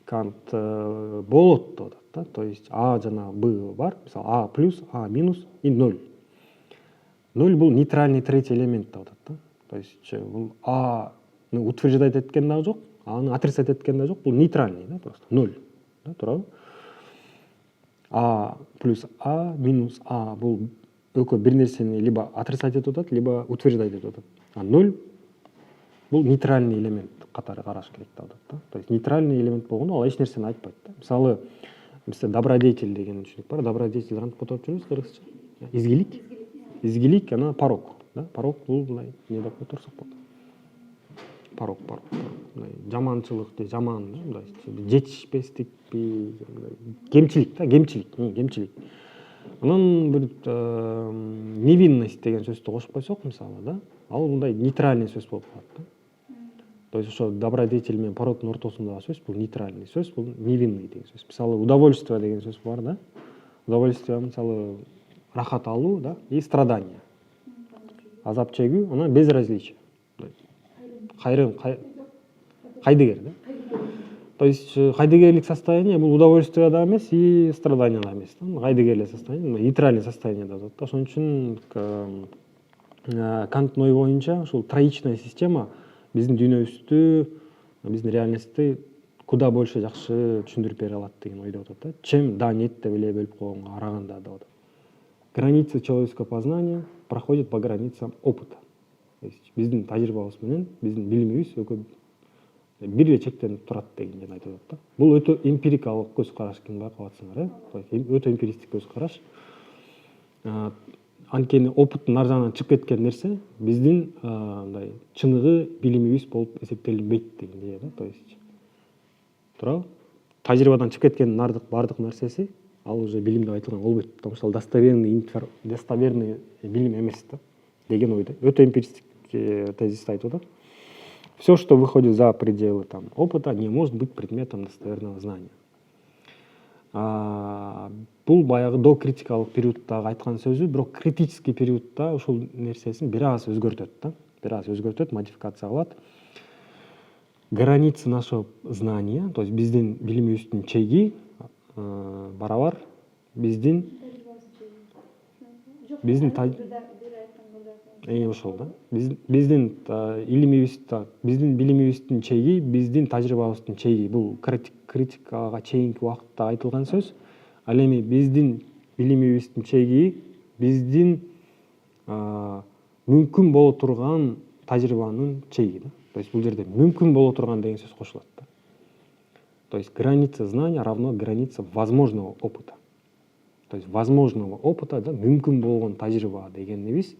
Кант болот деп атат да. То есть а жана б бар. Мисалы а плюс, а минус и 0. 0 бул нейтральный третий элемент деп атат да. То есть бул аны утверждать эткен дагы жок, аны отрицать эткен дагы жок. Бул нейтральный да, просто 0 да, туурабы? А плюс а минус а бул экөө бир нерсени либо отрицать этип атат, либо утверждать этип атат. А 0 бул нейтральный элемент катары караш керек деп атат да. То есть нейтральный элемент болгондо ал эч нерсени айтпайт да. Мисалы бизде добродетель деген түшүнүк бар. Добродетель кантип которуп жүрөбүз кыргызча? Изгилик. Изгилик, ана порок да. Порок бул мындай эмне деп которсок болот. Порок. Мындай жаманчылык же жаман да, мындай жетишпестикпи, кемчилик да, кемчилик. Анан бир невинность деген сөздү кошуп койсок мисалы да, ал мындай нейтральный сөз болуп калат да. То есть ошо добродетель менен пороктун ортосундагы сөз бул нейтральный сөз, бул невинный деген сөз. Мисалы удовольствие деген сөз бар да. Удовольствие мисалы рахат алуу да, и страдание. Азап чегүү, анан безразличие. кайдыгер да. То есть кайдыгерлик состояние бул удовольствие да эмес и страдание да эмес. Кайдыгерлик состояние нейтральный состояние да. Ошон үчүн Канттын ою боюнча ушул троичная система биздин дүйнөбүздү, биздин реальностьти куда больше жакшы түшүндүрүп бере алат деген ойдо атат да. Чем да нет деп эле бөлүп койгонго караганда деп атат. Границы человеческого познания проходят по границам опыта. То есть биздин тажрыйбабыз менен биздин билимибиз бир эле чектенип турат деген жерин айтып атат да. Бул өтө эмпирикалык көз караш экен, байкап атсаңар, өтө эмпиристик көз караш. Анткени опыттын ар жагынан чыгып кеткен нерсе биздин мындай чыныгы билимибиз болуп эсептелинбейт деген идея да. То есть туурабы? Тажрыйбадан чыгып кеткен бардык нерсеси ал уже билим деп айтылган болбойт. Потому что ал достоверный билим эмес да деген ойдо. Өтө эмпиристик тезисти айтып атат. Все, что выходит за пределы там опыта, не может быть предметом достоверного знания. Бул баягы до критикалык периодтагы айткан сөзү, бирок критический периодта ушул нерсесин бир аз өзгөртөт да. Бир аз өзгөртөт, модификация кылат. Границы нашего знания, то есть биздин билимибиздин чеги барабар биздин ошол да. Биздин билимибиздин чеги, биздин тажрыйбабыздын чеги. Бул критикага чейинки убакытта айтылган сөз. Ал эми биздин билимибиздин чеги, биздин мүмкүн боло турган тажрыйбанын чеги да. То есть бул жерде мүмкүн боло турган деген сөз кошулат да. То есть граница знания равно граница возможного опыта. То есть возможного опыта да, мүмкүн болгон тажрыйба дегенибиз,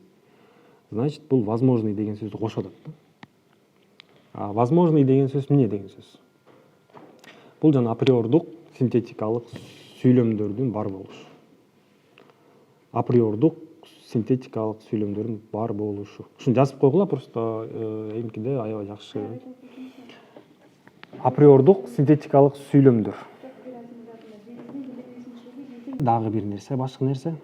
значит, бул возможный деген сөздү кошуп атат да. Возможный деген сөз эмне деген сөз? Бул жана априордук синтетикалык сүйлөмдөрдүн бар болушу. Априордук синтетикалык сүйлөмдөрдүн бар болушу. Ушуну жазып койгула, просто эмкиде аябай жакшы. Априордук синтетикалык сүйлөмдөр. Дагы бир нерсе, башка нерсе.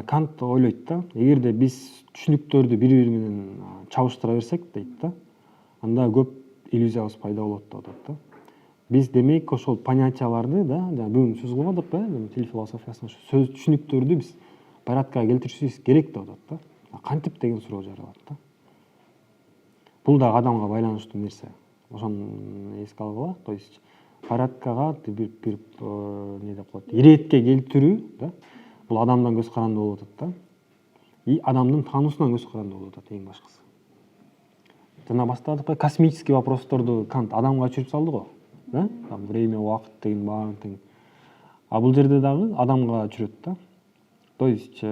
Кант ойлойт да, эгерде биз түшүнүктөрдү бири-бири менен чабыштыра берсек дейт да, анда көп иллюзиябыз пайда болот деп атат да. Биз демек ошол понятияларды да, бүгүн сөз кылбадыкпы, тил философиясында сөз түшүнүктөрдү биз порядкага келтиришибиз керек деп атат да. Кантип деген суроо жаралат да. Бул да адамга байланыштуу нерсе. Ошону эске алгыла. То есть порядкага бир не деп коет, иретке келтирүү да. Бул адамдан көз каранды болуп атат да. И адамдын таануусунан көз каранды болуп атат эң башкысы. Жана баштадык, космический вопросторду Кант адамга өчүрүп салды го. Да? Там время, убакыт деген баарын тең. Бул жерде дагы адамга өчүрөт да. То есть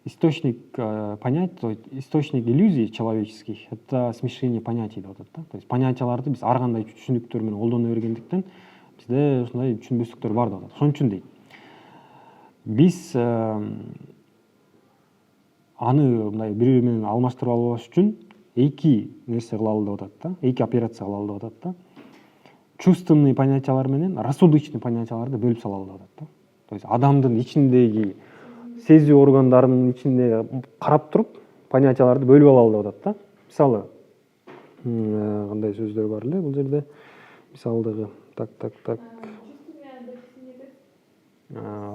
источник понятий, источник иллюзий человеческих — это смешение понятий деп атат да. То есть понятияларды биз ар кандай түшүнүктөр менен колдоно бергендиктен бизде ушундай түшүнбөстүктөр бар деп атат. Ошон үчүн дейт. Биз аны мындай бири-бири менен алмаштырып албаш үчүн эки нерсе кылалы деп атат да. Эки операция кылалы деп атат да. Чувственный понятиялар менен рассудочный понятияларды бөлүп салалы деп атат да. То есть адамдын ичиндеги сезүү органдарынын ичинде карап туруп понятияларды бөлүп алалы деп атат да. Мисалы кандай сөздөр бар эле бул жерде? Мисалдыгы так.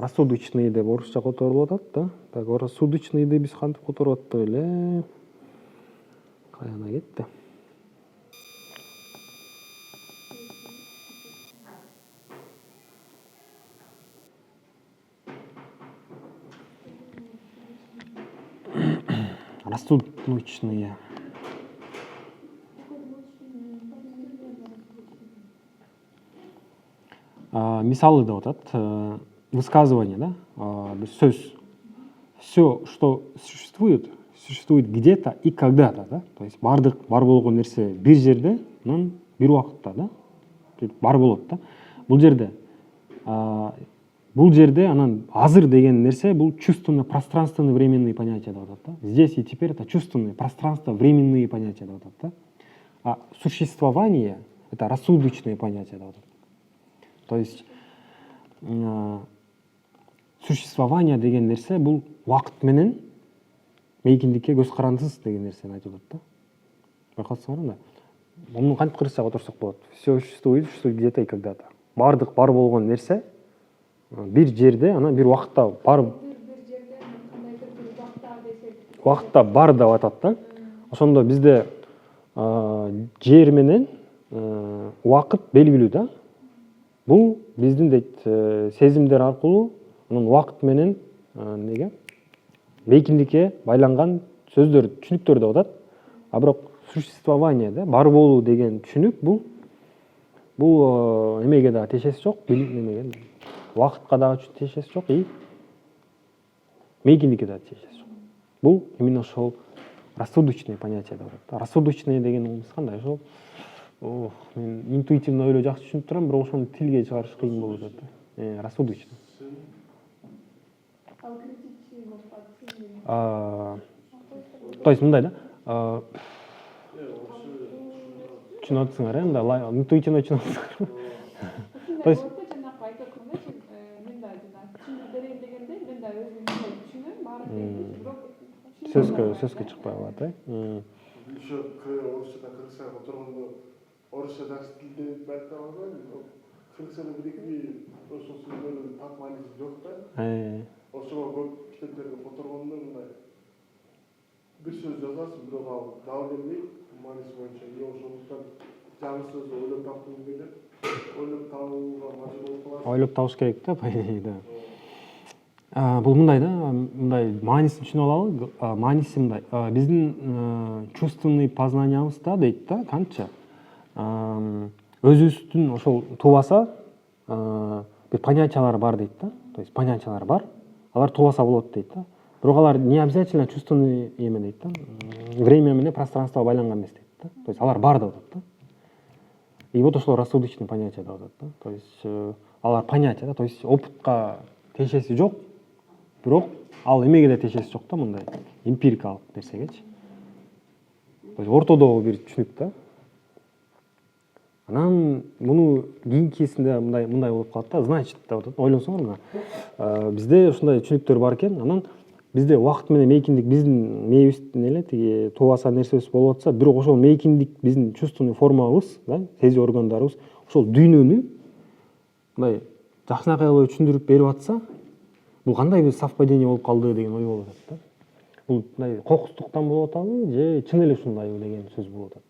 Рассудочный деп орусча которулуп атат да. Так, рассудочныйды биз кантип которуп аттык эле? Каяна кетти? Рассудочные. Мисалы деп атат. Высказывание, да? Сөз. Все, что существует где-то и когда-то, да? То есть бар болгон нерсе бир жерде, бир убакытта, да? Бар болот, да? Бул жерде анан азыр деген нерсе бул чувственно-пространственный временные понятия деп атат, да? Здесь и теперь это чувственные пространство-временные понятия деп атат, да? А существование — это рассудочные понятия деп атат. То есть существование деген нерсе бул убакыт менен мейкиндикке көз карандысыз деген нерсени айтып атат да. Байкасаңар да. муну кантип кырсак отурсак болот? Все существует где-то и когда-то. Бардык бар болгон нерсе бир жерде, анан бир убакытта бар бир жерде кандайдыр бир убакта десек убакытта бар деп атат да. Ошондо бизде жер менен убакыт белгилүү да. Бул биздин дейт сезимдер аркылуу анан убакыт менен неге мейкиндикке байланган сөздөр, түшүнүктөр деп атат. А бирок существование да, бар болуу деген түшүнүк бул эмеге да тиешеси жок, немеге убакытка дагы тиешеси жок и мейкиндикке да тиешеси жок. Бул именно ошол рассудочный понятие деп атат. Рассудочный деген кандай? Ошол мен интуитивно ойлоо жакшы түшүнүп турам, бирок ошону тилге чыгарыш кыйын болуп атат. Рассудочный. ал критический болуп калат. То есть мындай да. Түшүнүп атсыңар, мындай интуитивно түшүнүп атсыңар. То есть жанакы айтып аткандай мен да түшүндүрүп берейин дегенде мен да өзүм түшүнөм баарын бирок сөзгө чыкпай калат, Еще орусчада кыргызчага отургондо орусча жакшы тилде байкап албайбы? Кыргызчада бир-эки ошол сөздөрдүн так мааниси жок да. Ошого көп китептерге отургондо мындай бир сөз жазасың, бирок ал дал келбейт мааниси боюнча. Ошондуктан жаңы сөздү ойлоп таптым келип, ойлоп табууга мажбур болуп каласың. ойлоп табыш керек да, по идее, да. Бул мындай да, мындай маанисин түшүнүп алалы. Мааниси мындай. Биздин чувственный познаниябызда дейт да, кантча өзүбүздүн ошол тубаса бир понятиялар бар дейт да. То есть понятиялар бар. Алар тубаса болот дейт да. Бирок алар не обязательно чувственный эме дейт да. Время менен пространство байланган эмес дейт да. То есть алар бар деп атат да. И вот ошол рассудочный понятие деп атат да. То есть алар понятие да. То есть опытка тиешеси жок. Бирок ал эмеге да тиешеси жок да, мындай эмпирикалык нерсегечи. То есть ортодогу бир түшүнүк да. Анан муну кийинкисинде мындай болуп калат да. Значит деп атат. Ойлонсоңор мына бизде ушундай түшүнүктөр бар экен. Анан бизде убакыт менен мейкиндик биздин мээбиздин эле тиги тубаса нерсебиз болуп атса, бирок ошол мейкиндик биздин чувственный формабыз, да, сезүү органдарыбыз ошол дүйнөнү мындай жакшынакай кылып түшүндүрүп берип атса, бул кандай бир совпадение болуп калды деген ой болуп атат да. Бул мындай кокустуктан болуп атабы же чын эле ушундайбы деген сөз болуп атат.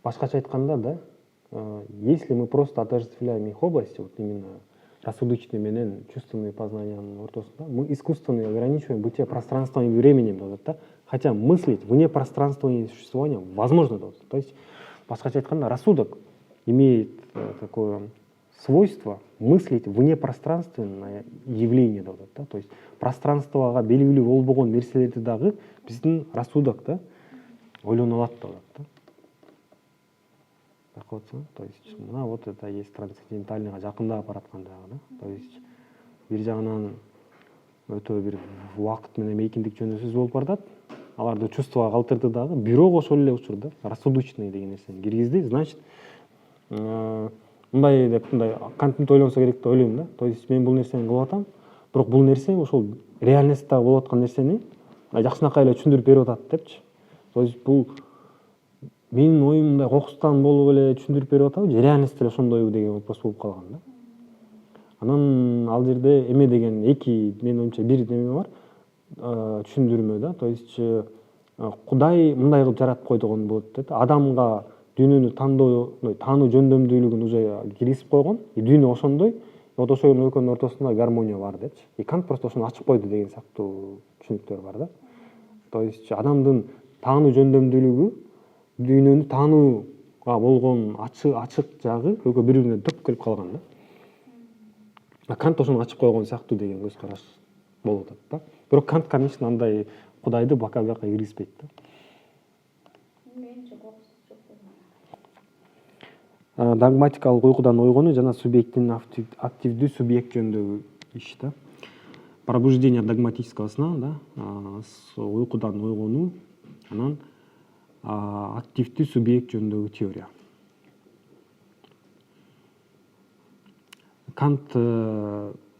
Башкача айтканда, да, если мы просто отождествляем их области, вот именно рассудочный менен чувственный познаниянын ортосунда, мы искусственно ограничиваем бытие пространством и временем, да, хотя мыслить вне пространства и существования возможно, да. То есть, башкача айтканда, рассудок имеет такое свойство мыслить вне пространственное явление, да. То есть пространствага белгилүү болбогон нерселерди дагы биздин рассудок да ойлоно алат да. То есть мына вот это есть трансцендентальныйга жакындап бараткан жагы да. То есть бир жагынан өтө бир убакыт менен мейкиндик жөнүндө сөз болуп баратат. Аларды чувствого калтырды дагы, бирок ошол эле учурда рассудочный деген нерсени киргизди. Значит, мындай деп мындай контент ойлонсо керек деп ойлойм да. То есть мен бул нерсени кылып атам, бирок бул нерсе ошол реальностьта болуп аткан нерсени жакшынакай эле түшүндүрүп берип атат депчи. То есть бул менин оюм мындай кокустан болуп эле түшүндүрүп берип атабы же реальность эле ошондойбу деген вопрос болуп калган да. Анан ал жерде эме деген эки менин оюмча бир неме бар, түшүндүрмө да. То есть Кудай мындай кылып жаратып койгон болот дейт. Адамга дүйнөнү таануу жөндөмдүүлүгүн уже киргизип койгон. Дүйнө ошондой. Вот ошол экөөнүн ортосунда гармония бар депчи. И Кант просто ошону ачып койду деген сыяктуу түшүнүктөр бар да. То есть адамдын таануу жөндөмдүүлүгү дүйнөнү таанууга болгон ачык жагы экөө бири-бирине төп келип калган да. Кант ошону ачып койгон сыяктуу деген көз караш болуп атат да. Бирок Кант, конечно, андай Кудайды бака бияка киргизбейт да. Менче кокустук жок. Догматикалык уйкудан ойгонуу жана субъекттин активдүү субъект жөнүндөгү иш да. Пробуждение догматического сна, да, уйкудан ойгонуу, анан активдүү субъект жөнүндөгү теория. Кант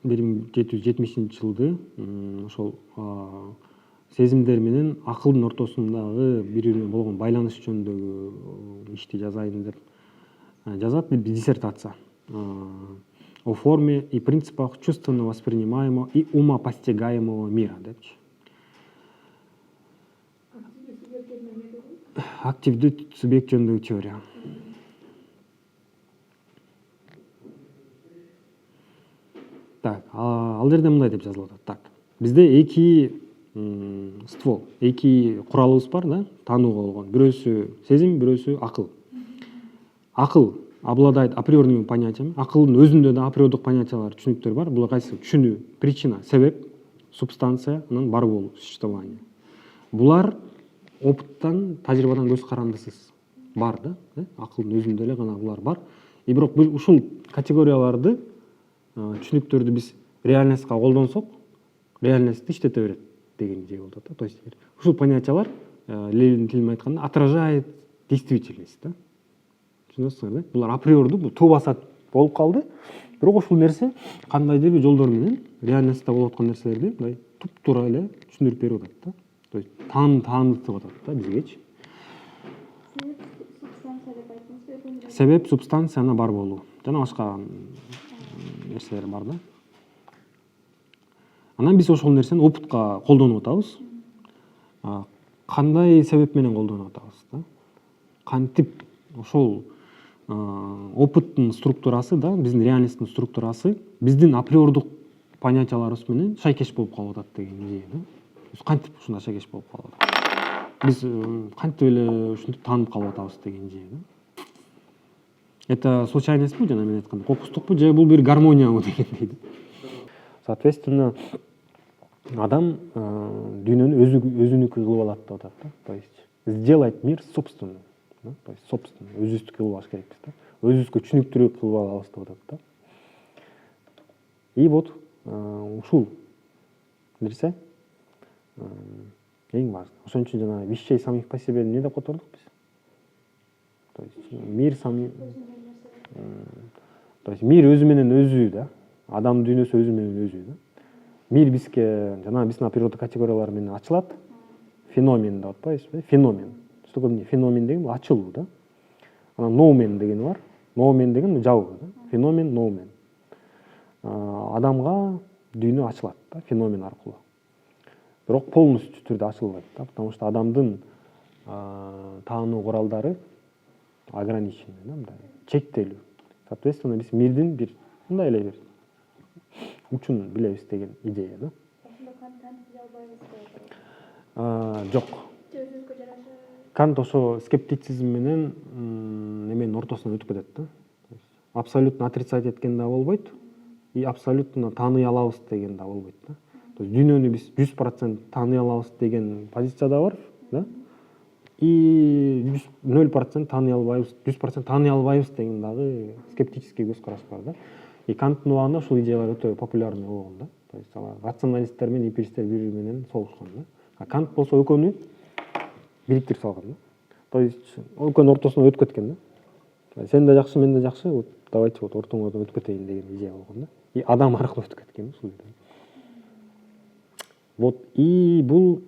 1770-жылды ошол сезимдер менен акылдын ортосундагы бири бири менен болгон байланыш жөнүндөгү ишти жазайын деп жазат диссертация о форме и принципах чувственно воспринимаемого и умопостигаемого мира депчи. Активдүү субъект жөнүндөгү теория. Так, ал жерде мындай деп жазылып атат. Так, бизде эки ствол, эки куралыбыз бар да, таанууга болгон. Бирөөсү сезим, бирөөсү акыл. Акыл обладает априорными понятиями. Акылдын өзүндө да априордук понятиялар, түшүнүктөр бар. Булар кайсы? Түшүнүү, причина, себеп, субстанция, анан бар болуу, существование. Булар опыттан, тажрыйбадан көз карандысыз бар да. Акылдын өзүндө эле гана булар бар. И бирок ушул категорияларды, түшүнүктөрдү биз реальностька колдонсок, реальностьты иштете берет деген идея болот да. То есть ушул понятиялар, Ленин тилинен айтканда, отражает действительность да. Түшүнөсүңөр да? Булар априордуу, бул туу басат болуп калды. Бирок ушул нерсе кандайдыр бир жолдор менен реальностьта болуп аткан нерселерди мындай туп-туура эле түшүндүрүп берип атат да. То есть таанытып атат да бизгечи. Себеп, субстанция, ана бар болуу. Жана башка нерселер бар да. Анан биз ошол нерсени опытка колдонуп атабыз. Кандай себеп менен колдонуп атабыз да? Кантип ошол опыттын структурасы да, биздин реальностьтун структурасы биздин априордук понятияларыбыз менен шайкеш болуп калып атат деген идея да. Биз кантип ушундай шайкеш болуп калып атабыз? Биз кантип эле ушинтип таанып калып атабыз деген идея да. Это случайностьпу, жана мен айткандай, кокустукпу, же бул бир гармониябы дегендей да. Соответственно, адам дүйнөнү өзүнүкү кылып алат деп атат да. То есть сделать мир собственным. То есть собственно өзүбүздүкү кылып алыш керекпиз да. Өзүбүзгө түшүнүктүүрөөк кылып алабыз деп атат да. И вот ушул нерсе эң важный. Ошон үчүн жана вещей самих по себе эмне деп котордук биз? То есть мир то есть мир өзү менен өзү да. Адам дүйнөсү өзү менен өзү да. Мир бизге жана биздин априордук категориялар менен ачылат. Феномен деп атпайбызбы? Феномен. Что такое феномен деген? Бул ачылуу да. Анан ноумен деген бар. Ноумен деген жабуу да. Феномен, ноумен. Адамга дүйнө ачылат да, феномен аркылуу. Бирок полностью түрдө ачылбайт да, потому что адамдын таануу куралдары ограниченный да, мындай чектелүү. Соответственно, биз мирдин бир мындай эле бир учун билебиз деген идея да. Жок. Кант ошо скептицизм менен неменин ортосунан өтүп кетет да. Абсолютно отрицать эткен да болбойт, и абсолютно тааный алабыз деген да болбойт да. То есть дүйнөнү биз 100% тааный алабыз деген позицияда бар, да? И 0% тааный албайбыз, 100% тааный албайбыз деген дагы скептический көз караш бар да. И Канттын убагында ушул идеялар өтө популярный болгон да. То есть рационалисттер менен эмпиристтер бири менен согушкан да. А Кант болсо экөөнү бириктирип салган да. То есть экөөнүн ортосунан өтүп кеткен да. Сен да жакшы, мен да жакшы, вот давайте вот ортоңордон өтүп кетейин деген идея болгон да. И адам аркылуу өтүп кеткен ушул жерде. Вот и бул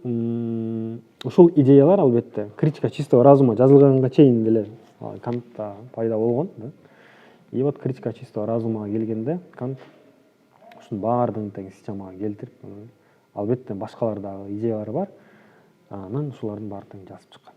ушул идеялар албетте критика чистого разума жазылганга чейин деле Кантта пайда болгон да. И вот критика чистого разумга келгенде Кант ушунун баардыгын тең системага келтирип, албетте башкалар дагы идеялары бар. Анан ушулардын баардыгын жазып чыккан.